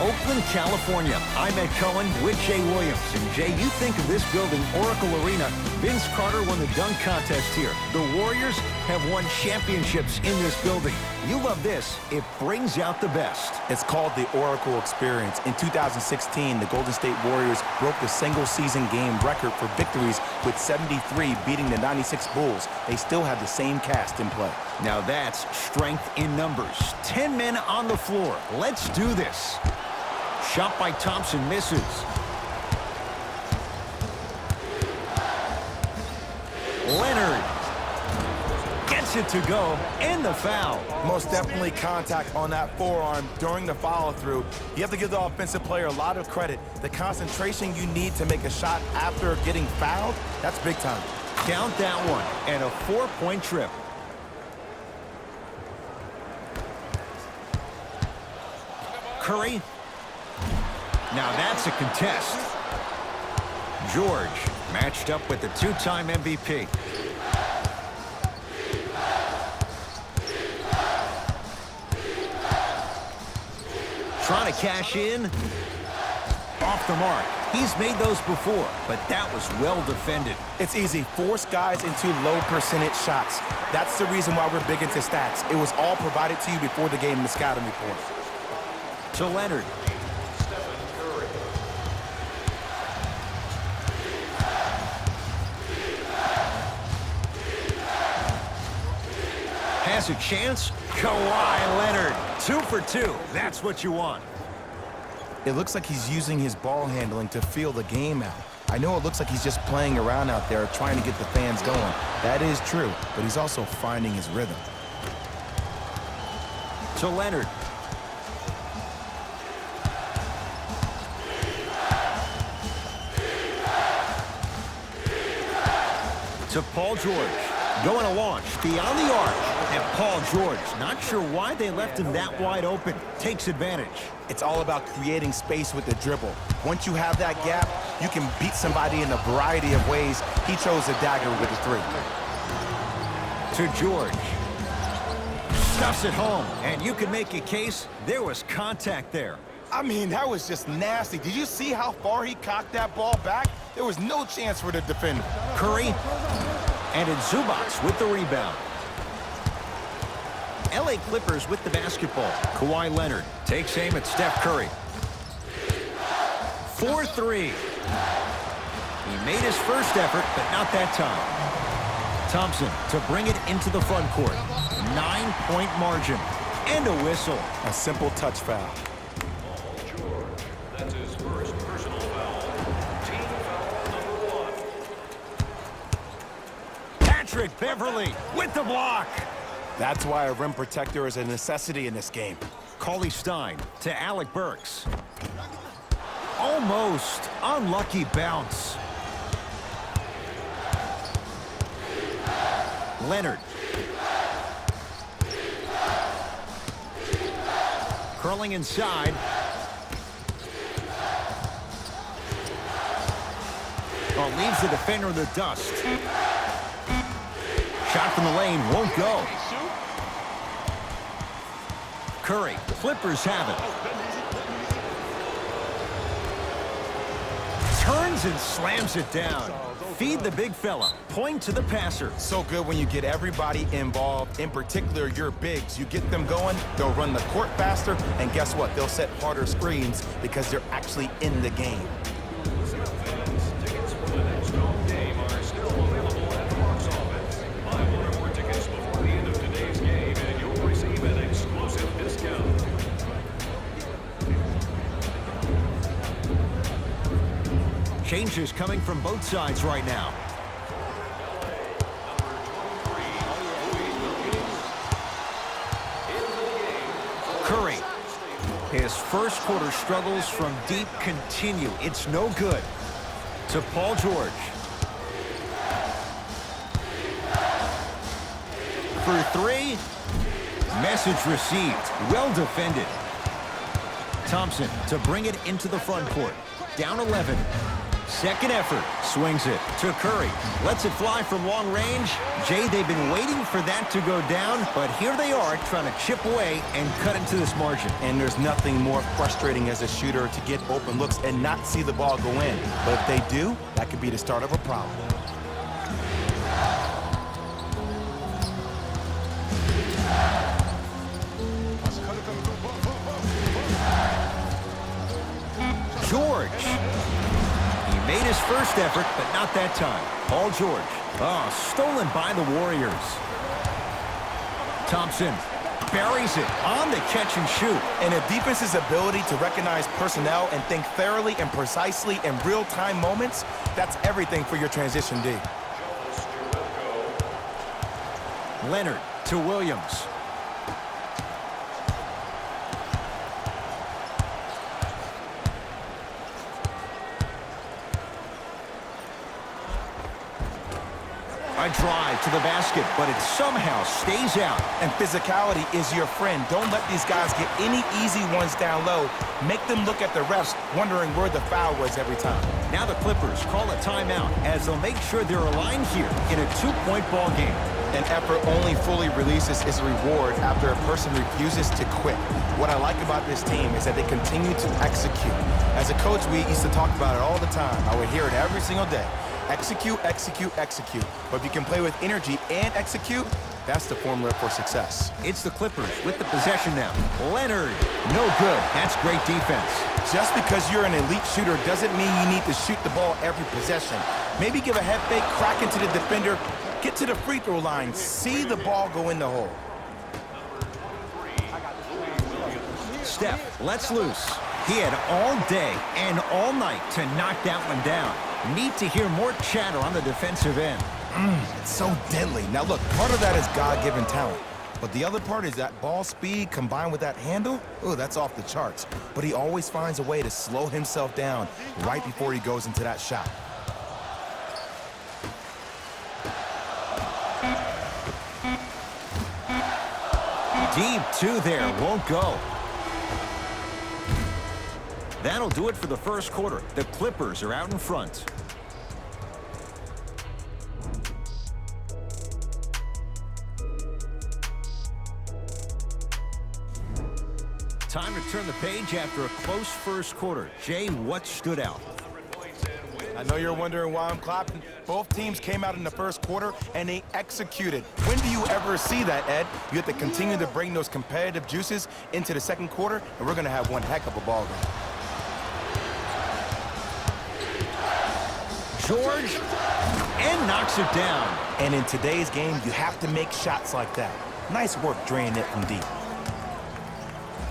Oakland, California. I'm Ed Cohen with Jay Williams. And Jay, you think of this building, Oracle Arena. Vince Carter won the dunk contest here. The Warriors have won championships in this building. You love this. It brings out the best. It's called the Oracle Experience. In 2016, the Golden State Warriors broke the single-season game record for victories with 73, beating the 96 Bulls. They still have the same cast in play. Now that's strength in numbers. 10 men on the floor. Let's do this. Shot by Thompson misses. Leonard gets it to go, and the foul. Most definitely contact on that forearm during the follow-through. You have to give the offensive player a lot of credit. The concentration you need to make a shot after getting fouled, that's big time. Count that one, and a 4-point trip. Curry. Now that's a contest. George matched up with the two-time MVP. Trying to cash in. Off the mark. He's made those before, but that was well defended. It's easy. Force guys into low percentage shots. That's the reason why we're big into stats. It was all provided to you before the game in the scouting report. To Leonard. Has a chance. Kawhi Leonard. 2 for 2. That's what you want. It looks like he's using his ball handling to feel the game out. I know it looks like he's just playing around out there trying to get the fans going. That is true, but he's also finding his rhythm. To Leonard. To Paul George. Going to launch beyond the arc. And Paul George, not sure why they left him that wide open. Takes advantage. It's all about creating space with the dribble. Once you have that gap, you can beat somebody in a variety of ways. He chose a dagger with a 3. To George. Stuffs it home. And you can make a case there was contact there. I mean, that was just nasty. Did you see how far he cocked that ball back? There was no chance for the defender. Curry. And it's Zubac with the rebound. LA Clippers with the basketball. Kawhi Leonard takes aim at Steph Curry. 4-3. He made his first effort, but not that time. Thompson to bring it into the front court. 9-point margin. And a whistle. A simple touch foul. That's his first personal foul. Team foul number 1. Patrick Beverly with the block. That's why a rim protector is a necessity in this game. Cauley Stein to Alec Burks. Almost unlucky bounce. Leonard. Curling inside. Oh, leaves the defender in the dust. Shot from the lane won't go. Curry, Clippers have it. Turns and slams it down. Feed the big fella. Point to the passer. So good when you get everybody involved, in particular your bigs. You get them going, they'll run the court faster, and guess what? They'll set harder screens because they're actually in the game. Tickets for the next home game are still available at the box office. Buy one or more tickets before the end of today's game, and you'll receive an exclusive discount. Changes coming from both sides right now. Curry. His first quarter struggles from deep continue. It's no good. To Paul George. For 3. Message received. Well defended. Thompson to bring it into the front court. Down 11. Second effort. Swings it to Curry. Lets it fly from long range. Jay, they've been waiting for that to go down, but here they are trying to chip away and cut into this margin. And there's nothing more frustrating as a shooter to get open looks and not see the ball go in. But if they do, that could be the start of a problem. George. He made his first effort, but not that time. Paul George. Oh, stolen by the Warriors. Thompson buries it on the catch and shoot. And a defense's ability to recognize personnel and think thoroughly and precisely in real-time moments, that's everything for your transition D. Leonard to Williams. A drive to the basket, but it somehow stays out. And physicality is your friend. Don't let these guys get any easy ones down low. Make them look at the refs, wondering where the foul was every time. Now the Clippers call a timeout as they'll make sure they're aligned here in a 2-point ball game. An effort only fully releases its reward after a person refuses to quit. What I like about this team is that they continue to execute. As a coach, we used to talk about it all the time. I would hear it every single day. Execute, execute, execute. But if you can play with energy and execute, that's the formula for success. It's the Clippers with the possession now. Leonard, no good. That's great defense. Just because you're an elite shooter doesn't mean you need to shoot the ball every possession. Maybe give a head fake, crack into the defender, get to the free throw line, see the ball go in the hole. Steph lets loose. He had all day and all night to knock that one down. Need to hear more chatter on the defensive end. It's so deadly. Now look, part of that is God-given talent. But the other part is that ball speed combined with that handle. Oh, that's off the charts. But he always finds a way to slow himself down right before he goes into that shot. Deep two there, won't go. That'll do it for the first quarter. The Clippers are out in front. Time to turn the page after a close first quarter. Jay, what stood out? I know you're wondering why I'm clapping. Both teams came out in the first quarter and they executed. When do you ever see that, Ed? You have to continue to bring those competitive juices into the second quarter, and we're going to have one heck of a ball game. George, and knocks it down. And in today's game, you have to make shots like that. Nice work draining it from deep.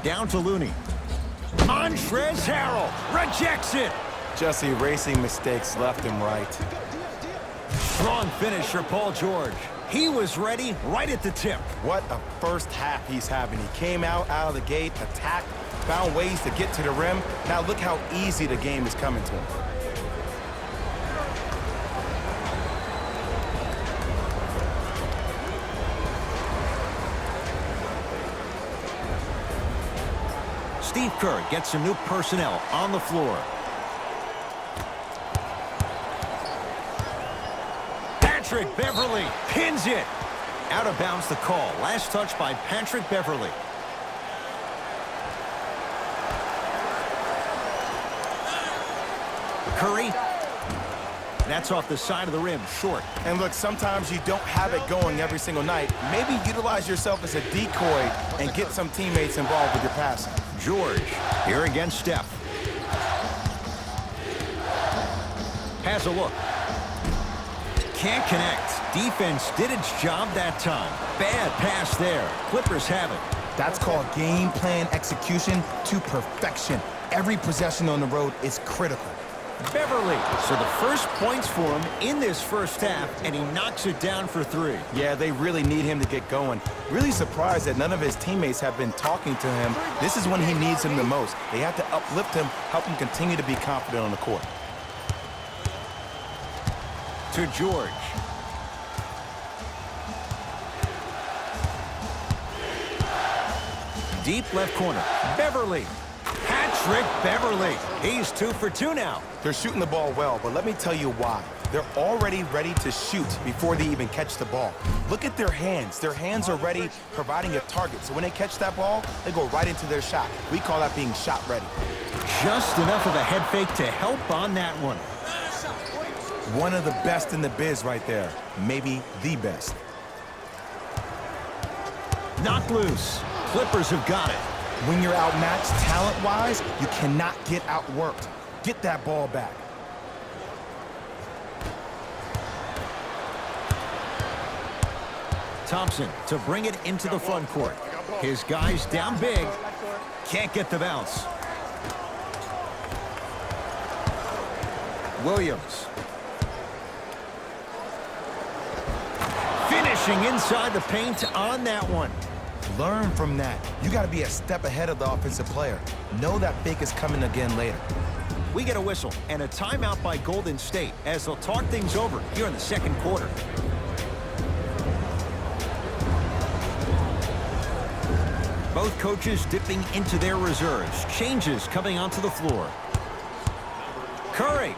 Down to Looney. Montrezl Harrell rejects it. Just erasing mistakes left and right. Strong finish for Paul George. He was ready right at the tip. What a first half he's having. He came out of the gate, attacked, found ways to get to the rim. Now look how easy the game is coming to him. Steve Kerr gets some new personnel on the floor. Patrick Beverley pins it. Out of bounds the call. Last touch by Patrick Beverley. Curry. That's off the side of the rim, short. And look, sometimes you don't have it going every single night. Maybe utilize yourself as a decoy and get some teammates involved with your passing. George here against Steph. Has a look. Can't connect. Defense did its job that time. Bad pass there. Clippers have it. That's called game plan execution to perfection. Every possession on the road is critical. Beverley. So the first points for him in this first half, and he knocks it down for three. Yeah, they really need him to get going. Really surprised that none of his teammates have been talking to him. This is when he needs him the most. They have to uplift him, help him continue to be confident on the court. To George. Deep left corner. Beverley. Hatch Trick Beverly. He's 2 for 2 now. They're shooting the ball well, but let me tell you why. They're already ready to shoot before they even catch the ball. Look at their hands. Their hands are ready, providing a target. So when they catch that ball, they go right into their shot. We call that being shot ready. Just enough of a head fake to help on that one. One of the best in the biz right there. Maybe the best. Knocked loose. Clippers have got it. When you're outmatched talent-wise, you cannot get outworked. Get that ball back. Thompson to bring it into the front court. His guys down big. Can't get the bounce. Williams. Finishing inside the paint on that one. Learn from that. You got to be a step ahead of the offensive player. Know that fake is coming again later. We get a whistle and a timeout by Golden State as they'll talk things over here in the second quarter. Both coaches dipping into their reserves. Changes coming onto the floor. Curry.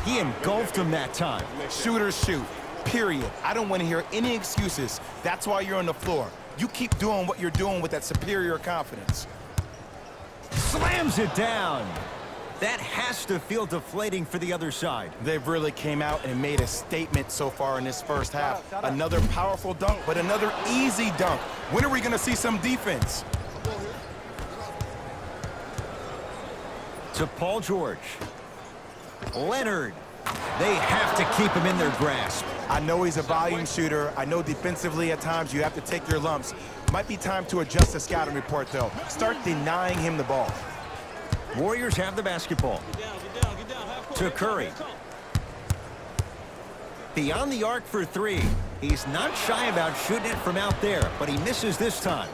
He engulfed him that time. Shooters shoot, period. I don't want to hear any excuses. That's why you're on the floor. You keep doing what you're doing with that superior confidence. Slams it down. That has to feel deflating for the other side. They've really came out and made a statement so far in this first half. Another powerful dunk, but another easy dunk. When are we going to see some defense? To Paul George. Leonard. They have to keep him in their grasp. I know he's a volume shooter. I know defensively at times you have to take your lumps. Might be time to adjust the scouting report, though. Start denying him the ball. Warriors have the basketball. To Curry. Beyond the arc for 3. He's not shy about shooting it from out there, but he misses this time.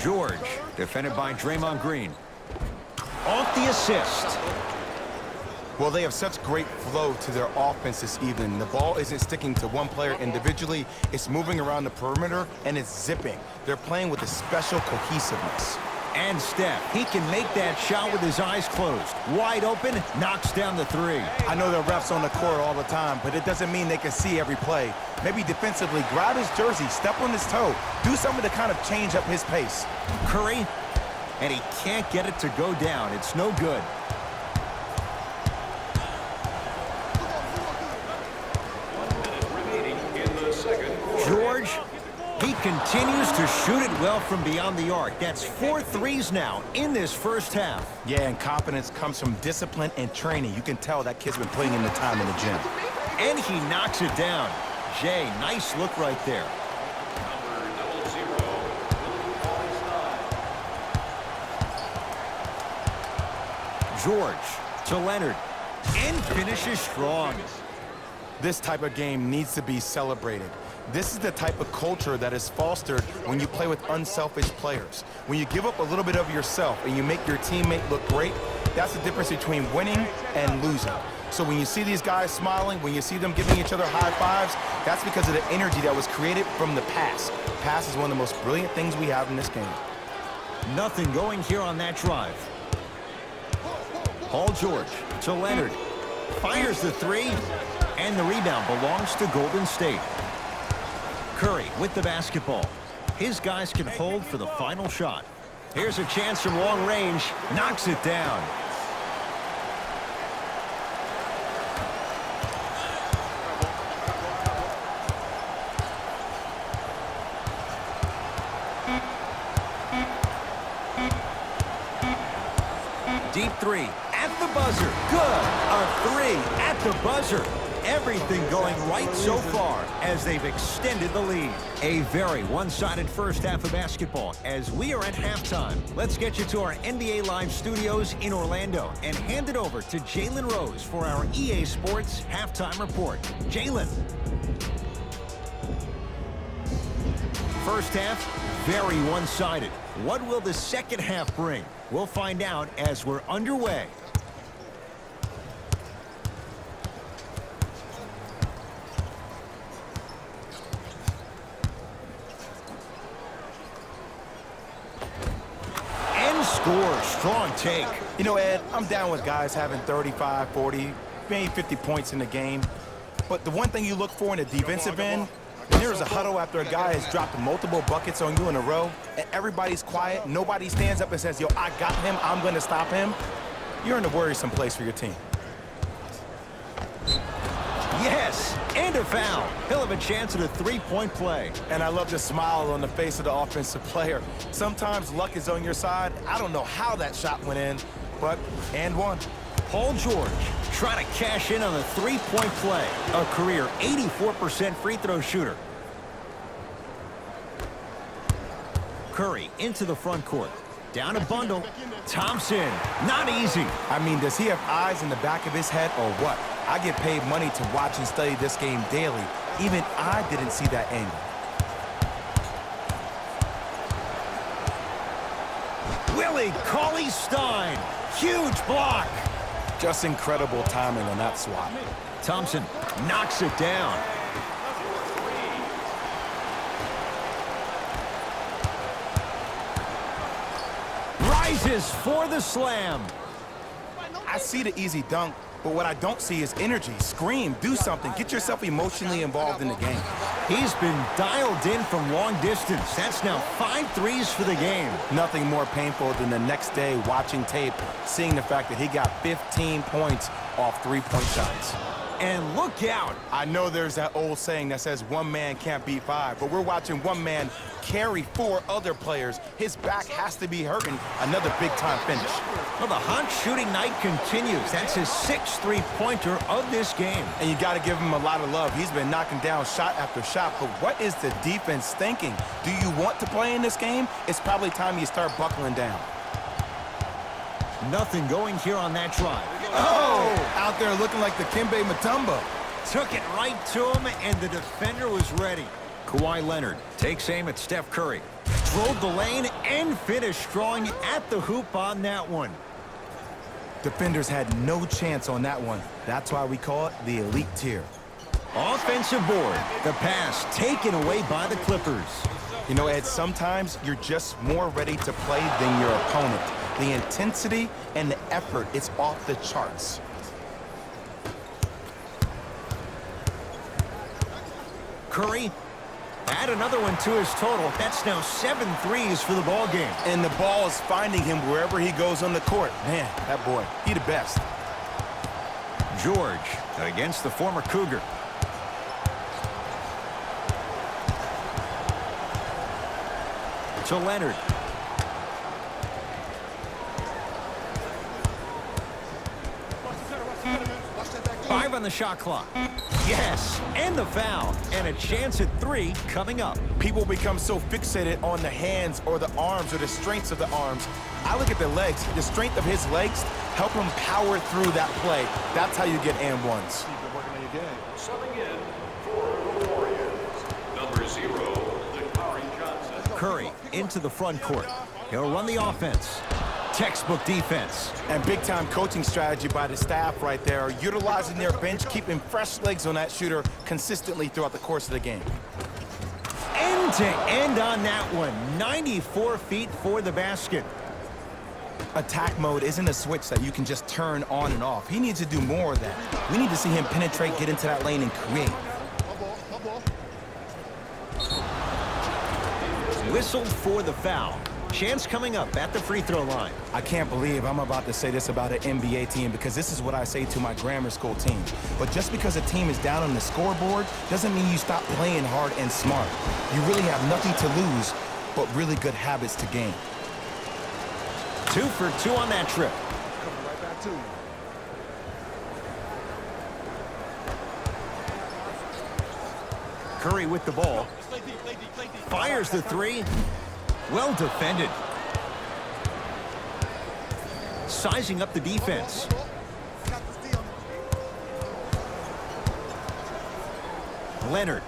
George, defended by Draymond Green. Off the assist. Well, they have such great flow to their offense this evening. The ball isn't sticking to one player individually. It's moving around the perimeter, and it's zipping. They're playing with a special cohesiveness. And Steph, he can make that shot with his eyes closed. Wide open, knocks down the 3. I know the refs on the court all the time, but it doesn't mean they can see every play. Maybe defensively, grab his jersey, step on his toe, do something to kind of change up his pace. Curry, and he can't get it to go down. It's no good. George, he continues to shoot it well from beyond the arc. That's 4 threes now in this first half. Yeah, and confidence comes from discipline and training. You can tell that kid's been putting in the time in the gym. And he knocks it down. Jay, nice look right there. George to Leonard. And finishes strong. This type of game needs to be celebrated. This is the type of culture that is fostered when you play with unselfish players. When you give up a little bit of yourself and you make your teammate look great, that's the difference between winning and losing. So when you see these guys smiling, when you see them giving each other high fives, that's because of the energy that was created from the pass. Pass is one of the most brilliant things we have in this game. Nothing going here on that drive. Paul George to Leonard. Fires the 3, and the rebound belongs to Golden State. Curry with the basketball. His guys can hold for the final shot. Here's a chance from long range. Knocks it down. Deep 3 at the buzzer. Good. A 3 at the buzzer. Everything going right so far as they've extended the lead. A very one-sided first half of basketball as we are at halftime. Let's get you to our NBA Live studios in Orlando and hand it over to Jalen Rose for our EA Sports halftime report. Jalen. First half, very one-sided. What will the second half bring? We'll find out as we're underway. score. Strong take. You know, Ed, I'm down with guys having 35, 40, maybe 50 points in the game. But the one thing you look for in a defensive end, when there's a huddle after a guy has dropped multiple buckets on you in a row, and everybody's quiet, nobody stands up and says, yo, I got him, I'm going to stop him, you're in a worrisome place for your team. Yes, and a foul. He'll have a chance at a three-point play. And I love the smile on the face of the offensive player. Sometimes luck is on your side. I don't know how that shot went in, but and one. Paul George trying to cash in on a three-point play. A career 84% free throw shooter. Curry into the front court. Down a bundle. Thompson, not easy. I mean, does he have eyes in the back of his head or what? I get paid money to watch and study this game daily. Even I didn't see that angle. Willie Cauley-Stein. Huge block. Just incredible timing on that swat. Thompson knocks it down. Rises for the slam. I see the easy dunk, but what I don't see is energy. Scream, do something, get yourself emotionally involved in the game. He's been dialed in from long distance. That's now 5 threes for the game. Nothing more painful than the next day watching tape, seeing the fact that he got 15 points off three-point shots. And look out. I know there's that old saying that says one man can't beat five, but we're watching one man carry 4 other players. His back has to be hurting. Another big-time finish. Well, the hot shooting night continues. That's his 6th three-pointer of this game. And you got to give him a lot of love. He's been knocking down shot after shot, but what is the defense thinking? Do you want to play in this game? It's probably time you start buckling down. Nothing going here on that drive. Oh! Out there looking like the Kimbe Mutombo. Took it right to him, and the defender was ready. Kawhi Leonard takes aim at Steph Curry. Drove the lane and finished strong at the hoop on that one. Defenders had no chance on that one. That's why we call it the elite tier. Offensive board. The pass taken away by the Clippers. You know, Ed, sometimes you're just more ready to play than your opponent. The intensity and the effort, it's off the charts. Curry, add another one to his total. That's now 7 threes for the ball game. And the ball is finding him wherever he goes on the court. Man, that boy, he the best. George against the former Cougar. To Leonard. Five on the shot clock. Yes, and the foul. And a chance at 3 coming up. People become so fixated on the hands or the arms or the strengths of the arms. I look at the legs. The strength of his legs help him power through that play. That's how you get and ones. Subbing in for the Warriors, number 0, Lakari Johnson. Curry into the front court. He'll run the offense. Textbook defense. And big-time coaching strategy by the staff right there, utilizing their bench, keeping fresh legs on that shooter consistently throughout the course of the game. End to end on that one. 94 feet for the basket. Attack mode isn't a switch that you can just turn on and off. He needs to do more of that. We need to see him penetrate, get into that lane, and create. Whistled for the foul. Chance coming up at the free throw line. I can't believe I'm about to say this about an NBA team because this is what I say to my grammar school team. But just because a team is down on the scoreboard doesn't mean you stop playing hard and smart. You really have nothing to lose, but really good habits to gain. 2 for 2 on that trip. Coming right back to you. Curry with the ball. Fires the 3. Well defended. Sizing up the defense. Leonard.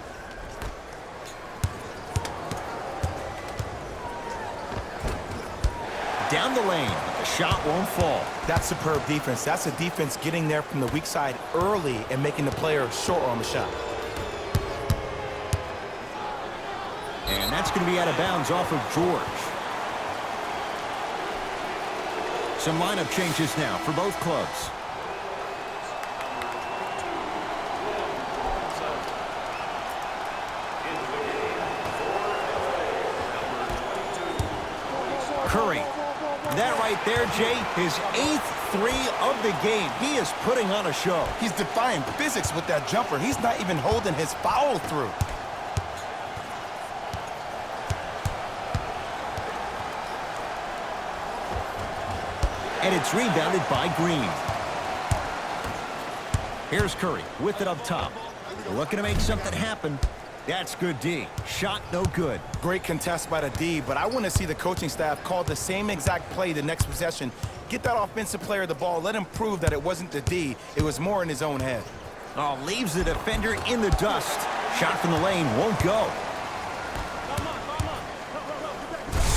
Down the lane. The shot won't fall. That's superb defense. That's a defense getting there from the weak side early and making the player short on the shot. And that's going to be out of bounds off of George. Some lineup changes now for both clubs. Curry. That right there, Jay, his 8th three of the game. He is putting on a show. He's defying physics with that jumper. He's not even holding his foul through. And it's rebounded by Green. Here's Curry with it up top. Looking to make something happen. That's good D. Shot no good. Great contest by the D, but I want to see the coaching staff call the same exact play the next possession. Get that offensive player the ball. Let him prove that it wasn't the D. It was more in his own head. Oh, leaves the defender in the dust. Shot from the lane won't go.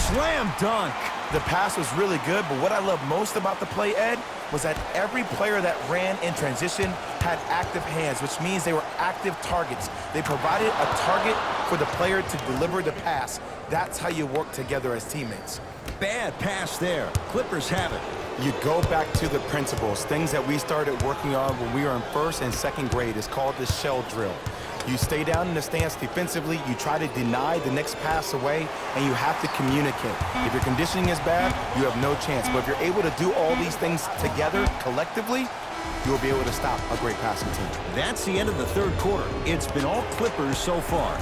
Slam dunk. The pass was really good, but what I love most about the play, Ed, was that every player that ran in transition had active hands, which means they were active targets. They provided a target for the player to deliver the pass. That's how you work together as teammates. Bad pass there. Clippers have it. You go back to the principles, things that we started working on when we were in 1st and 2nd grade. It's called the shell drill. You stay down in the stance defensively, you try to deny the next pass away, and you have to communicate. If your conditioning is bad, you have no chance. But if you're able to do all these things together, collectively, you'll be able to stop a great passing team. That's the end of the 3rd quarter. It's been all Clippers so far.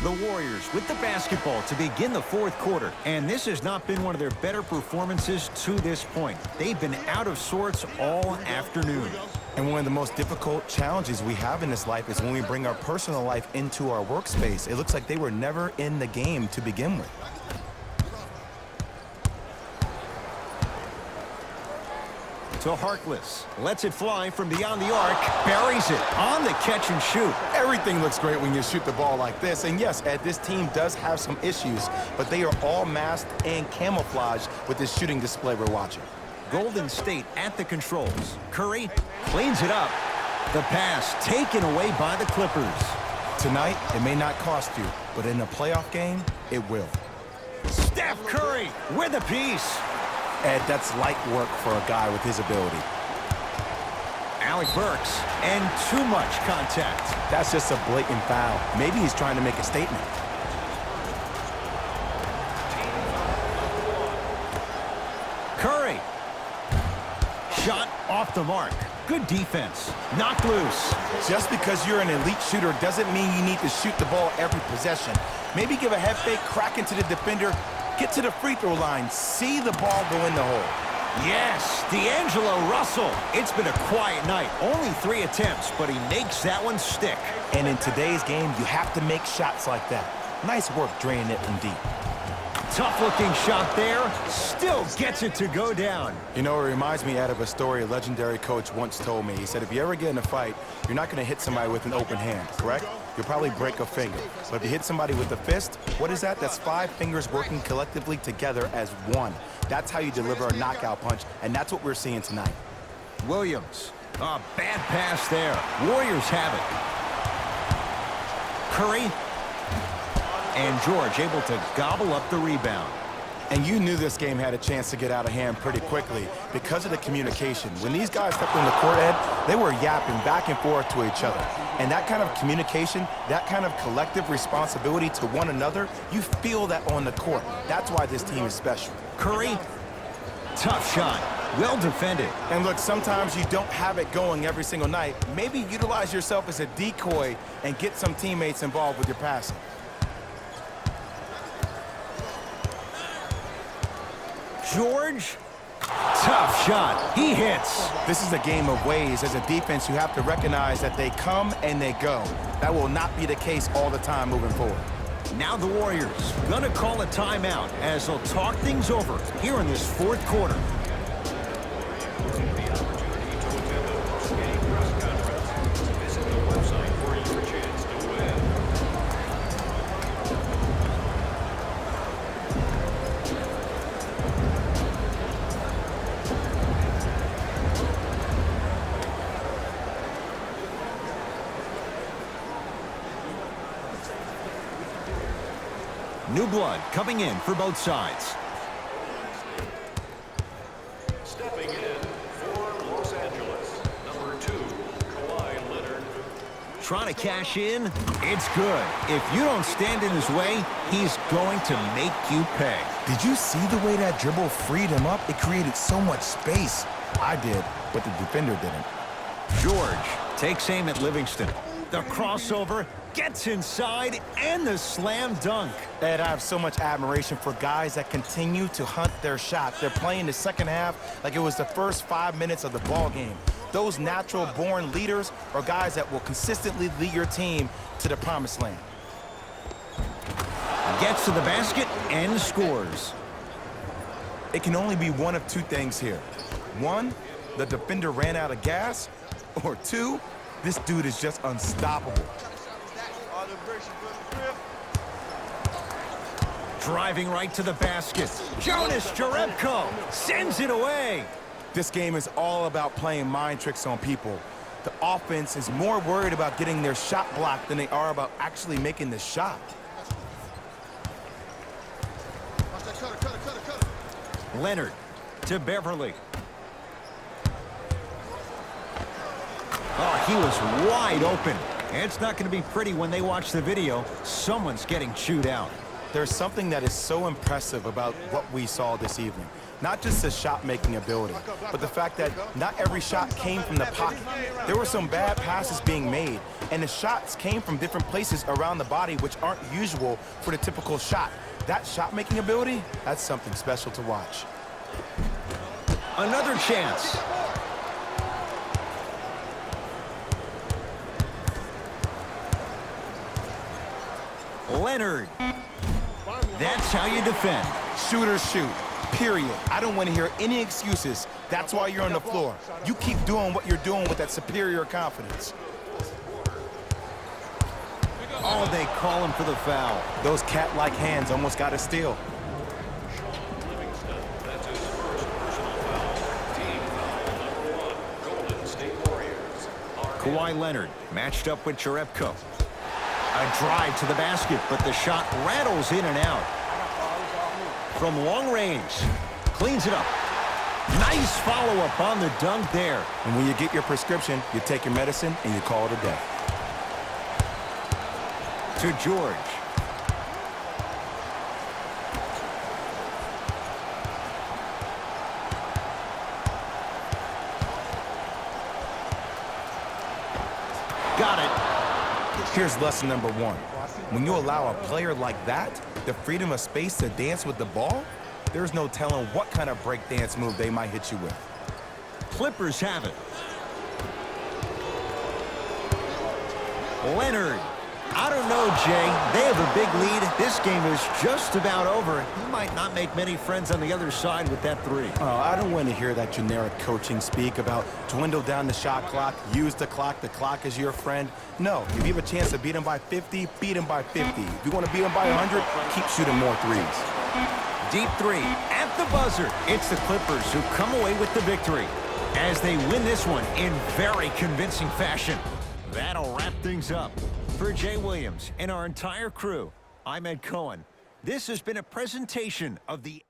The Warriors with the basketball to begin the 4th quarter. And this has not been one of their better performances to this point. They've been out of sorts all afternoon. And one of the most difficult challenges we have in this life is when we bring our personal life into our workspace. It looks like they were never in the game to begin with. To Harkless. Lets it fly from beyond the arc. Buries it on the catch and shoot. Everything looks great when you shoot the ball like this. And yes, Ed, this team does have some issues, but they are all masked and camouflaged with this shooting display we're watching. Golden State at the controls. Curry cleans it up. The pass taken away by the Clippers. Tonight, it may not cost you, but in a playoff game, it will. Steph Curry with a piece. Ed, that's light work for a guy with his ability. Alec Burks, and too much contact. That's just a blatant foul. Maybe he's trying to make a statement. Curry. Shot off the mark. Good defense. Knocked loose. Just because you're an elite shooter doesn't mean you need to shoot the ball every possession. Maybe give a head fake, crack into the defender, get to the free throw line, see the ball go in the hole. Yes, D'Angelo Russell. It's been a quiet night. Only 3 attempts, but he makes that one stick. And in today's game, you have to make shots like that. Nice work draining it from deep. Tough-looking shot there. Still gets it to go down. You know, it reminds me out of a story a legendary coach once told me. He said, if you ever get in a fight, you're not going to hit somebody with an open hand, correct? You'll probably break a finger. But if you hit somebody with a fist, what is that? That's 5 fingers working collectively together as one. That's how you deliver a knockout punch, and that's what we're seeing tonight. Williams. A bad pass there. Warriors have it. Curry. And George able to gobble up the rebound. And you knew this game had a chance to get out of hand pretty quickly because of the communication. When these guys stepped on the court, Ed, they were yapping back and forth to each other. And that kind of communication, that kind of collective responsibility to one another, you feel that on the court. That's why this team is special. Curry, tough shot. Well defended. And look, sometimes you don't have it going every single night. Maybe utilize yourself as a decoy and get some teammates involved with your passing. George, tough shot. He hits. This is a game of ways. As a defense, you have to recognize that they come and they go. That will not be the case all the time moving forward. Now the Warriors gonna call a timeout as they'll talk things over here in this 4th quarter. New blood coming in for both sides. Stepping in for Los Angeles, number 2, Kawhi Leonard. Trying to cash in. It's good. If you don't stand in his way, he's going to make you pay. Did you see the way that dribble freed him up? It created so much space. I did, but the defender didn't. George takes aim at Livingston. The crossover gets inside and the slam dunk. Ed, I have so much admiration for guys that continue to hunt their shot. They're playing the second half like it was the first 5 minutes of the ball game. Those natural-born leaders are guys that will consistently lead your team to the promised land. Gets to the basket and scores. It can only be one of two things here. One, the defender ran out of gas, or two, this dude is just unstoppable. Driving right to the basket. Jonas Jerebko sends it away. This game is all about playing mind tricks on people. The offense is more worried about getting their shot blocked than they are about actually making the shot. Leonard to Beverly. Oh, he was wide open. It's not going to be pretty when they watch the video. Someone's getting chewed out. There's something that is so impressive about what we saw this evening. Not just the shot-making ability, but the fact that not every shot came from the pocket. There were some bad passes being made, and the shots came from different places around the body which aren't usual for the typical shot. That shot-making ability, that's something special to watch. Another chance. Leonard. That's how you defend. Shooters shoot, period. I don't want to hear any excuses. That's why you're on the floor. You keep doing what you're doing with that superior confidence. Oh, they call him for the foul. Those cat-like hands almost got a steal. Livingston, that's his first personal foul. Team foul number 1, Golden State Warriors. Kawhi Leonard matched up with Jerebko. A drive to the basket, but the shot rattles in and out. From long range, cleans it up. Nice follow-up on the dunk there. And when you get your prescription, you take your medicine and you call it a day. To George. Got it. Here's lesson number 1. When you allow a player like that the freedom of space to dance with the ball, there's no telling what kind of breakdance move they might hit you with. Clippers have it. Leonard. I don't know, Jay. They have a big lead. This game is just about over. He might not make many friends on the other side with that three. Oh, I don't want to hear that generic coaching speak about dwindle down the shot clock, use the clock is your friend. No, if you have a chance to beat him by 50, beat him by 50. If you want to beat him by 100, keep shooting more threes. Deep three at the buzzer. It's the Clippers who come away with the victory as they win this one in very convincing fashion. That'll wrap things up. For Jay Williams and our entire crew, I'm Ed Cohen. This has been a presentation of the